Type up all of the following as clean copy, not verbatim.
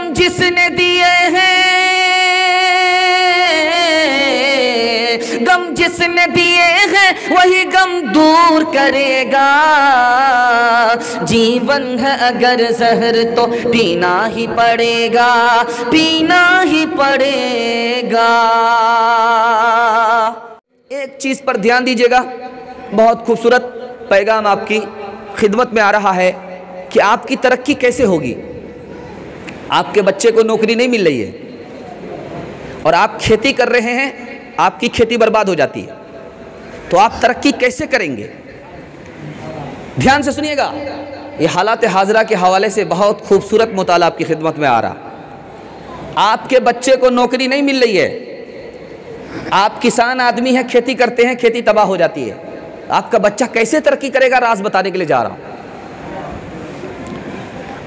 गम जिसने दिए हैं, गम जिसने दिए हैं वही गम दूर करेगा। जीवन है अगर जहर तो पीना ही पड़ेगा, पीना ही पड़ेगा। एक चीज पर ध्यान दीजिएगा, बहुत खूबसूरत पैगाम आपकी खिदमत में आ रहा है कि आपकी तरक्की कैसे होगी। आपके बच्चे को नौकरी नहीं मिल रही है और आप खेती कर रहे हैं, आपकी खेती बर्बाद हो जाती है, तो आप तरक्की कैसे करेंगे? ध्यान से सुनिएगा, ये हालात हाजरा के हवाले से बहुत खूबसूरत मुताला आपकी खिदमत में आ रहा। आपके बच्चे को नौकरी नहीं मिल रही है, आप किसान आदमी हैं, खेती करते हैं, खेती तबाह हो जाती है, आपका बच्चा कैसे तरक्की करेगा? राज बताने के लिए जा रहा हूं।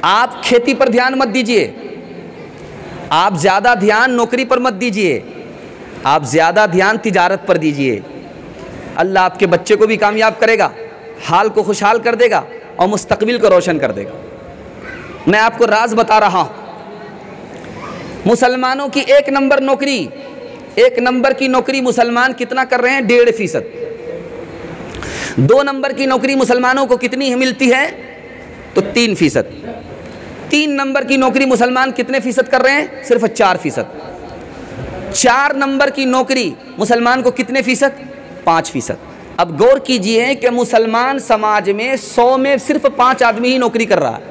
आप खेती पर ध्यान मत दीजिए, आप ज्यादा ध्यान नौकरी पर मत दीजिए, आप ज्यादा ध्यान तिजारत पर दीजिए। अल्लाह आपके बच्चे को भी कामयाब करेगा, हाल को खुशहाल कर देगा और मुस्तकबिल को रोशन कर देगा। मैं आपको राज बता रहा हूं। मुसलमानों की एक नंबर की नौकरी मुसलमान कितना कर रहे हैं? 1.5%। 2 नंबर की नौकरी मुसलमानों को कितनी मिलती है? तो 3%। 3 नंबर की नौकरी मुसलमान कितने फीसद कर रहे हैं? सिर्फ 4%। 4 नंबर की नौकरी मुसलमान को कितने फीसद? 5%। अब गौर कीजिए कि मुसलमान समाज में 100 में सिर्फ 5 आदमी ही नौकरी कर रहा है,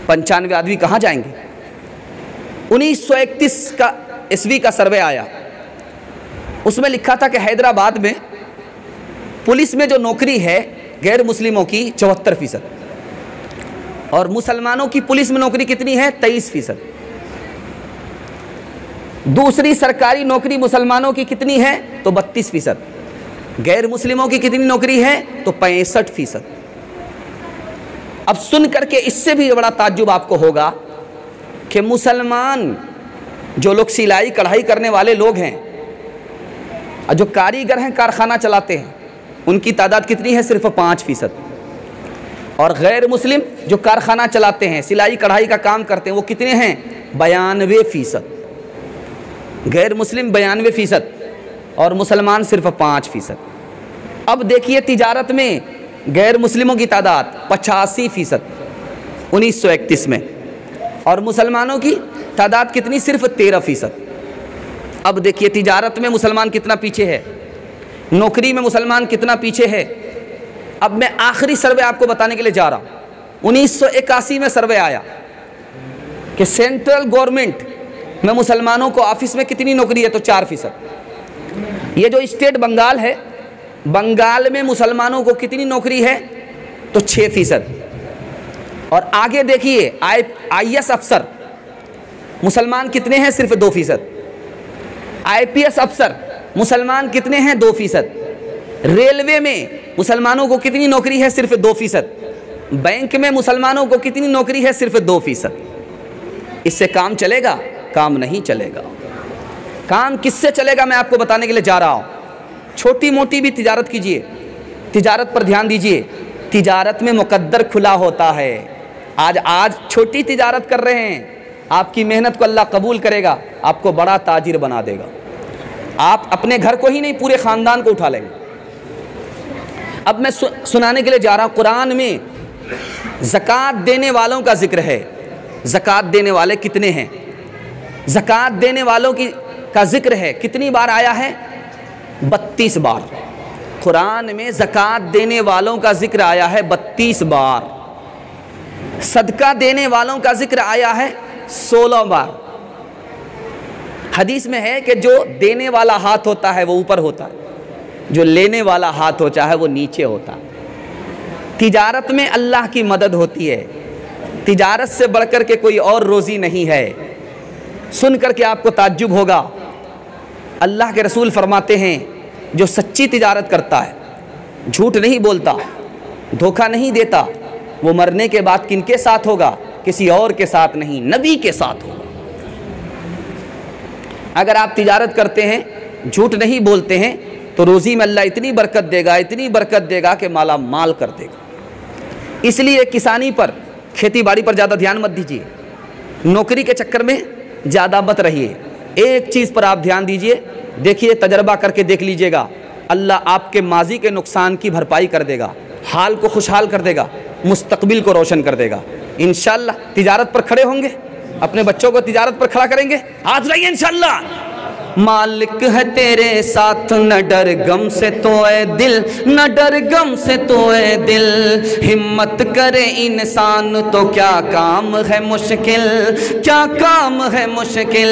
95 आदमी कहाँ जाएंगे? 1931 का ईस्वी का सर्वे आया, उसमें लिखा था कि हैदराबाद में पुलिस में जो नौकरी है गैर मुस्लिमों की 74% और मुसलमानों की पुलिस में नौकरी कितनी है? 23%। दूसरी सरकारी नौकरी मुसलमानों की कितनी है? तो 32%। गैर मुस्लिमों की कितनी नौकरी है? तो 65%। अब सुन करके इससे भी बड़ा ताज्जुब आपको होगा कि मुसलमान जो लोग सिलाई कढ़ाई करने वाले लोग हैं, जो कारीगर हैं, कारखाना चलाते हैं, उनकी तादाद कितनी है? सिर्फ 5%। और गैर मुस्लिम जो कारखाना चलाते हैं, सिलाई कढ़ाई का काम करते हैं, वो कितने हैं? 92%। गैर मुस्लिम 92% और मुसलमान सिर्फ 5%। अब देखिए तिजारत में गैर मुस्लिमों की तादाद 85% 1931 में, और मुसलमानों की तादाद कितनी? सिर्फ 13%। अब देखिए तिजारत में मुसलमान कितना पीछे है, नौकरी में मुसलमान कितना पीछे है। अब मैं आखिरी सर्वे आपको बताने के लिए जा रहा हूँ। 1981 में सर्वे आया कि सेंट्रल गवर्नमेंट में मुसलमानों को ऑफिस में कितनी नौकरी है? तो 4%। ये जो स्टेट बंगाल है, बंगाल में मुसलमानों को कितनी नौकरी है? तो 6%। और आगे देखिए IAS अफसर मुसलमान कितने हैं? सिर्फ 2%। IPS अफसर मुसलमान कितने हैं? 2%। रेलवे में मुसलमानों को कितनी नौकरी है? सिर्फ 2%। बैंक में मुसलमानों को कितनी नौकरी है? सिर्फ 2%। इससे काम चलेगा? काम नहीं चलेगा। काम किससे चलेगा मैं आपको बताने के लिए जा रहा हूं। छोटी मोटी भी तिजारत कीजिए, तिजारत पर ध्यान दीजिए। तिजारत में मुकद्दर खुला होता है। आज छोटी तिजारत कर रहे हैं, आपकी मेहनत को अल्लाह कबूल करेगा, आपको बड़ा ताजिर बना देगा। आप अपने घर को ही नहीं, पूरे ख़ानदान को उठा लेंगे। अब मैं सुनाने के लिए जा रहा हूँ। कुरान में ज़कात देने वालों का जिक्र है। ज़कात देने वाले कितने हैं? ज़कात देने वालों का जिक्र है, कितनी बार आया है? 32 बार। कुरान में ज़कात देने वालों का जिक्र आया है 32 बार। सदका देने वालों का जिक्र आया है 16 बार। हदीस में है कि जो देने वाला हाथ होता है वो ऊपर होता है, जो लेने वाला हाथ होता है वो नीचे होता है। तिजारत में अल्लाह की मदद होती है, तिजारत से बढ़कर के कोई और रोज़ी नहीं है। सुन करके आपको ताज्जुब होगा। अल्लाह के रसूल फरमाते हैं जो सच्ची तिजारत करता है, झूठ नहीं बोलता, धोखा नहीं देता, वो मरने के बाद किनके साथ होगा? किसी और के साथ नहीं, नबी के साथ होगा। अगर आप तिजारत करते हैं, झूठ नहीं बोलते हैं, तो रोज़ी में अल्लाह इतनी बरकत देगा, इतनी बरकत देगा कि माला माल कर देगा। इसलिए किसानी पर, खेती बाड़ी पर ज़्यादा ध्यान मत दीजिए। नौकरी के चक्कर में ज़्यादा मत रहिए। एक चीज़ पर आप ध्यान दीजिए, देखिए, तजर्बा करके देख लीजिएगा, अल्लाह आपके माजी के नुकसान की भरपाई कर देगा, हाल को खुशहाल कर देगा, मुस्तकबिल को रोशन कर देगा। इंशाअल्लाह तिजारत पर खड़े होंगे, अपने बच्चों को तिजारत पर खड़ा करेंगे, हाथ रहिए इंशाअल्लाह। मालिक है तेरे साथ, न डर गम से तो ए दिल, न डर गम से तो ए दिल, हिम्मत करे इंसान तो क्या काम है मुश्किल, क्या काम है मुश्किल,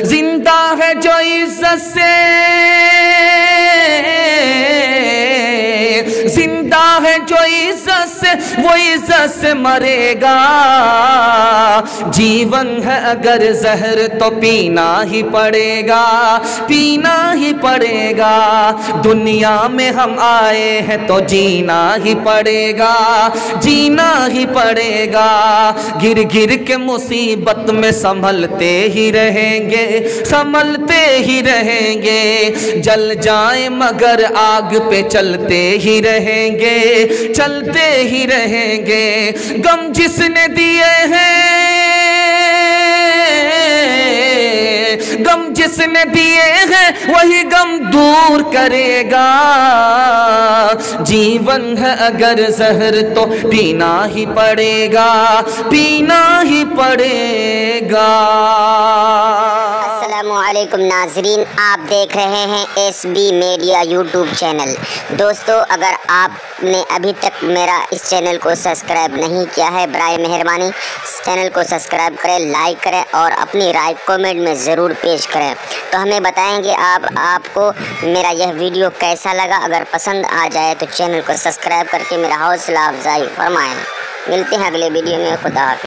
जिंदा है जो इज्जत से, जिंदा है जो इज्जत से, वो इज्जत से मरेगा, जीवन है अगर जहर तो पीना ही पड़ेगा, पीना ही पड़ेगा, दुनिया में हम आए हैं तो जीना ही पड़ेगा, जीना ही पड़ेगा, गिर गिर के मुसीबत में संभलते ही रहेंगे, संभलते ही रहेंगे, जल जाए मगर आग पे चलते ही रहेंगे, चलते ही रहेंगे, गम जिसने दिए हैं, गम जिसने दिए हैं वही गम दूर करेगा, जीवन है अगर जहर तो पीना ही पड़ेगा, पीना ही पड़ेगा। अस्सलामुअलैकुम नाजरीन, आप देख रहे हैं SB मीडिया यूट्यूब चैनल। दोस्तों, अगर आपने अभी तक मेरा इस चैनल को सब्सक्राइब नहीं किया है, बराए मेहरबानी इस चैनल को सब्सक्राइब करें, लाइक करें और अपनी राय कमेंट में ज़रूर पेश करें। तो हमें बताएंगे आपको मेरा यह वीडियो कैसा लगा। अगर पसंद आ जाए तो चैनल को सब्सक्राइब करके मेरा हौसला अफजाई फरमाएँ। मिलते हैं अगले वीडियो में। खुदा हाफ़िज़।